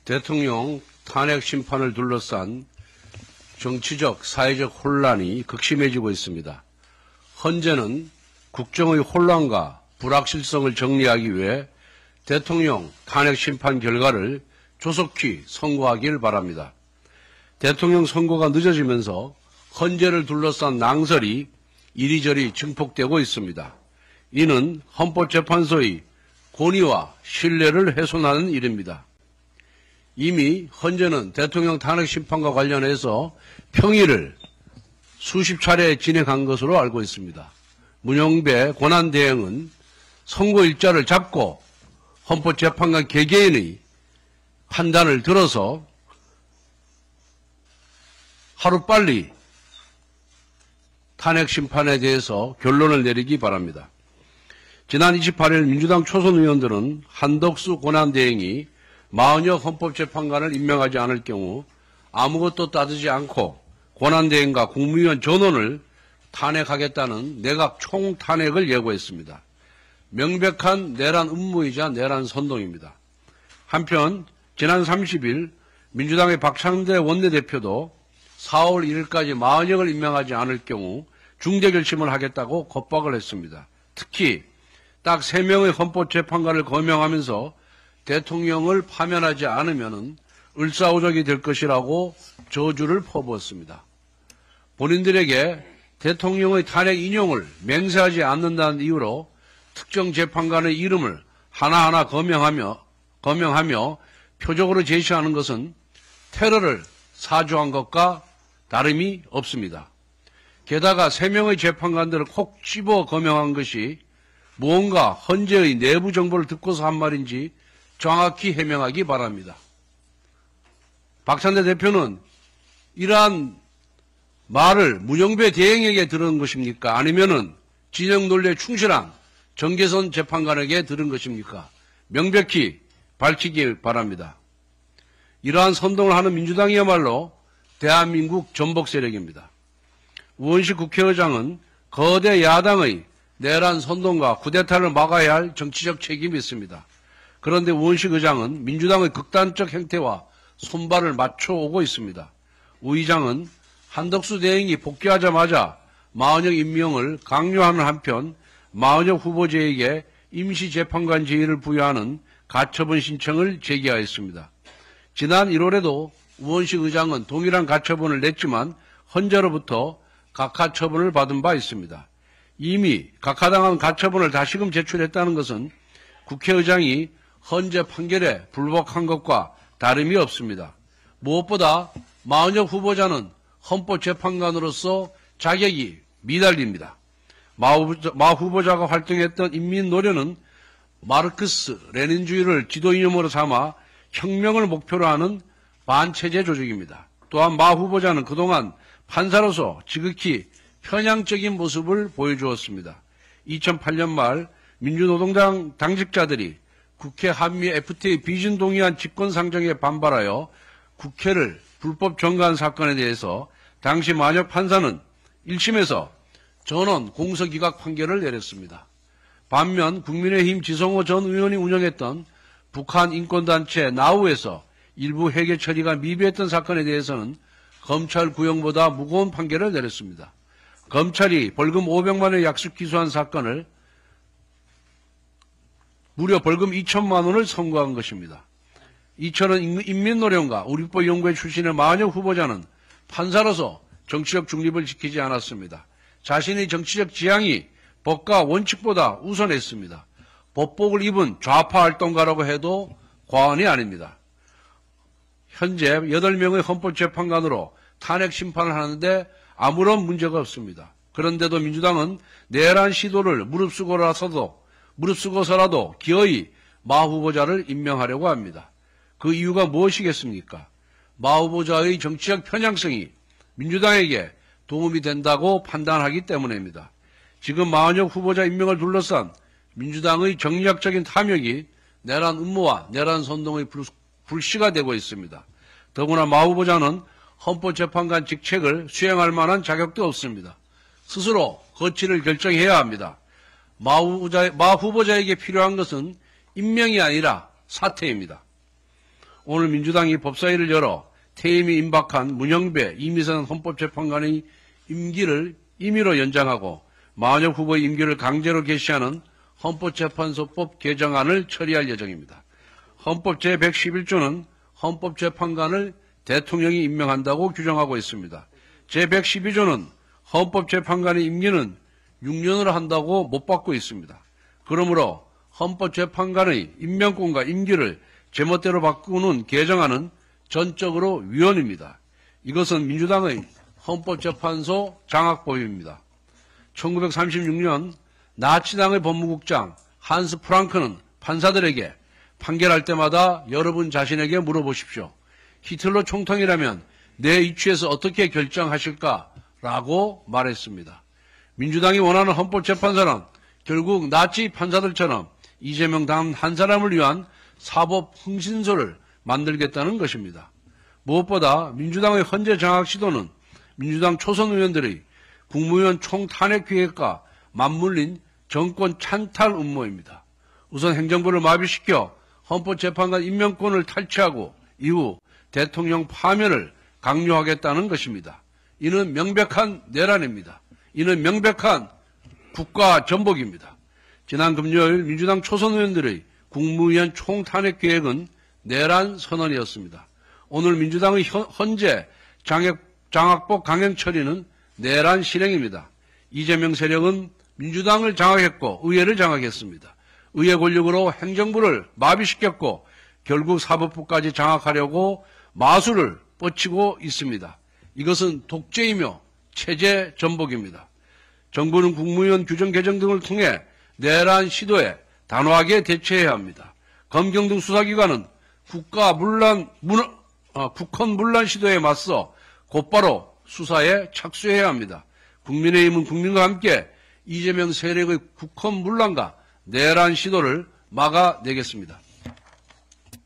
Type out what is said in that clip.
대통령 탄핵 심판을 둘러싼 정치적, 사회적 혼란이 극심해지고 있습니다. 헌재는 국정의 혼란과 불확실성을 정리하기 위해 대통령 탄핵 심판 결과를 조속히 선고하길 바랍니다. 대통령 선고가 늦어지면서 헌재를 둘러싼 낭설이 이리저리 증폭되고 있습니다. 이는 헌법재판소의 권위와 신뢰를 훼손하는 일입니다. 이미 헌재는 대통령 탄핵 심판과 관련해서 평의를 수십 차례 진행한 것으로 알고 있습니다. 문영배 권한대행은 선고 일자를 잡고 헌법재판관 개개인의 판단을 들어서 하루빨리 탄핵 심판에 대해서 결론을 내리기 바랍니다. 지난 28일 민주당 초선 의원들은 한덕수 권한대행이 40여 헌법재판관을 임명하지 않을 경우 아무것도 따지지 않고 권한대행과 국무위원 전원을 탄핵하겠다는 내각 총탄핵을 예고했습니다. 명백한 내란 음모이자 내란 선동입니다. 한편 지난 30일 민주당의 박창대 원내대표도 4월 1일까지 40여를 임명하지 않을 경우 중대 결심을 하겠다고 겁박을 했습니다. 특히 딱 3명의 헌법재판관을 거명하면서 대통령을 파면하지 않으면 을사오적이 될 것이라고 저주를 퍼부었습니다. 본인들에게 대통령의 탄핵 인용을 맹세하지 않는다는 이유로 특정 재판관의 이름을 하나하나 거명하며 표적으로 제시하는 것은 테러를 사주한 것과 다름이 없습니다. 게다가 3명의 재판관들을 콕 집어 거명한 것이 무언가 헌재의 내부 정보를 듣고서 한 말인지 정확히 해명하기 바랍니다. 박찬대 대표는 이러한 말을 문영배 대행에게 들은 것입니까? 아니면은 진영 논리에 충실한 정계선 재판관에게 들은 것입니까? 명백히 밝히길 바랍니다. 이러한 선동을 하는 민주당이야말로 대한민국 전복 세력입니다. 우원식 국회의장은 거대 야당의 내란 선동과 쿠데타를 막아야 할 정치적 책임이 있습니다. 그런데 우원식 의장은 민주당의 극단적 행태와 손발을 맞춰오고 있습니다. 우 의장은 한덕수 대행이 복귀하자마자 마은혁 임명을 강요하는 한편 마은혁 후보자에게 임시재판관 지위를 부여하는 가처분 신청을 제기하였습니다. 지난 1월에도 우원식 의장은 동일한 가처분을 냈지만 헌재로부터 각하처분을 받은 바 있습니다. 이미 각하당한 가처분을 다시금 제출했다는 것은 국회의장이 헌재 판결에 불복한 것과 다름이 없습니다. 무엇보다 마은혁 후보자는 헌법재판관으로서 자격이 미달립니다. 마 후보자가 활동했던 인민노련은 마르크스, 레닌주의를 지도 이념으로 삼아 혁명을 목표로 하는 반체제 조직입니다. 또한 마 후보자는 그동안 판사로서 지극히 편향적인 모습을 보여주었습니다. 2008년 말 민주노동당 당직자들이 국회 한미 FTA 비준 동의안 집권상정에 반발하여 국회를 불법 정가한 사건에 대해서 당시 마은혁 판사는 1심에서 전원 공소기각 판결을 내렸습니다. 반면 국민의힘 지성호 전 의원이 운영했던 북한 인권단체 나우에서 일부 회계 처리가 미비했던 사건에 대해서는 검찰 구형보다 무거운 판결을 내렸습니다. 검찰이 벌금 500만 원을 약식 기소한 사건을 무려 벌금 2천만 원을 선고한 것입니다. 이처럼 인민노련과 우리법연구회 출신의 마은혁 후보자는 판사로서 정치적 중립을 지키지 않았습니다. 자신의 정치적 지향이 법과 원칙보다 우선했습니다. 법복을 입은 좌파 활동가라고 해도 과언이 아닙니다. 현재 8명의 헌법재판관으로 탄핵 심판을 하는데 아무런 문제가 없습니다. 그런데도 민주당은 내란 시도를 무릅쓰고서라도 기어이 마 후보자를 임명하려고 합니다. 그 이유가 무엇이겠습니까? 마 후보자의 정치적 편향성이 민주당에게 도움이 된다고 판단하기 때문입니다. 지금 마은혁 후보자 임명을 둘러싼 민주당의 정략적인 탐욕이 내란 음모와 내란 선동의 불씨가 되고 있습니다. 더구나 마 후보자는 헌법재판관 직책을 수행할 만한 자격도 없습니다. 스스로 거취를 결정해야 합니다. 마 후보자에게 필요한 것은 임명이 아니라 사퇴입니다. 오늘 민주당이 법사위를 열어 퇴임이 임박한 문영배, 이미선 헌법재판관의 임기를 임의로 연장하고 마은혁 후보의 임기를 강제로 개시하는 헌법재판소법 개정안을 처리할 예정입니다. 헌법 제111조는 헌법재판관을 대통령이 임명한다고 규정하고 있습니다. 제112조는 헌법재판관의 임기는 6년으로 한다고 못 받고 있습니다. 그러므로 헌법재판관의 임명권과 임기를 제멋대로 바꾸는 개정안은 전적으로 위헌입니다. 이것은 민주당의 헌법재판소 장악법입니다. 1936년 나치당의 법무국장 한스 프랑크는 판사들에게 판결할 때마다 여러분 자신에게 물어보십시오. 히틀러 총통이라면 내 이취에서 어떻게 결정하실까? 라고 말했습니다. 민주당이 원하는 헌법재판소는 결국 나치 판사들처럼 이재명 단 한 사람을 위한 사법 흥신소를 만들겠다는 것입니다. 무엇보다 민주당의 헌재 장악 시도는 민주당 초선 의원들의 국무위원 총탄핵 기획과 맞물린 정권 찬탈 음모입니다. 우선 행정부를 마비시켜 헌법재판관 임명권을 탈취하고 이후 대통령 파면을 강요하겠다는 것입니다. 이는 명백한 내란입니다. 이는 명백한 국가 전복입니다. 지난 금요일 민주당 초선 의원들의 국무위원 총탄핵 계획은 내란 선언이었습니다. 오늘 민주당의 헌재 장악법 강행 처리는 내란 실행입니다. 이재명 세력은 민주당을 장악했고 의회를 장악했습니다. 의회 권력으로 행정부를 마비시켰고 결국 사법부까지 장악하려고 마술을 뻗치고 있습니다. 이것은 독재이며 체제 전복입니다. 정부는 국무위원 규정 개정 등을 통해 내란 시도에 단호하게 대처해야 합니다. 검경 등 수사기관은 국헌 문란 시도에 맞서 곧바로 수사에 착수해야 합니다. 국민의힘은 국민과 함께 이재명 세력의 국헌 문란과 내란 시도를 막아내겠습니다.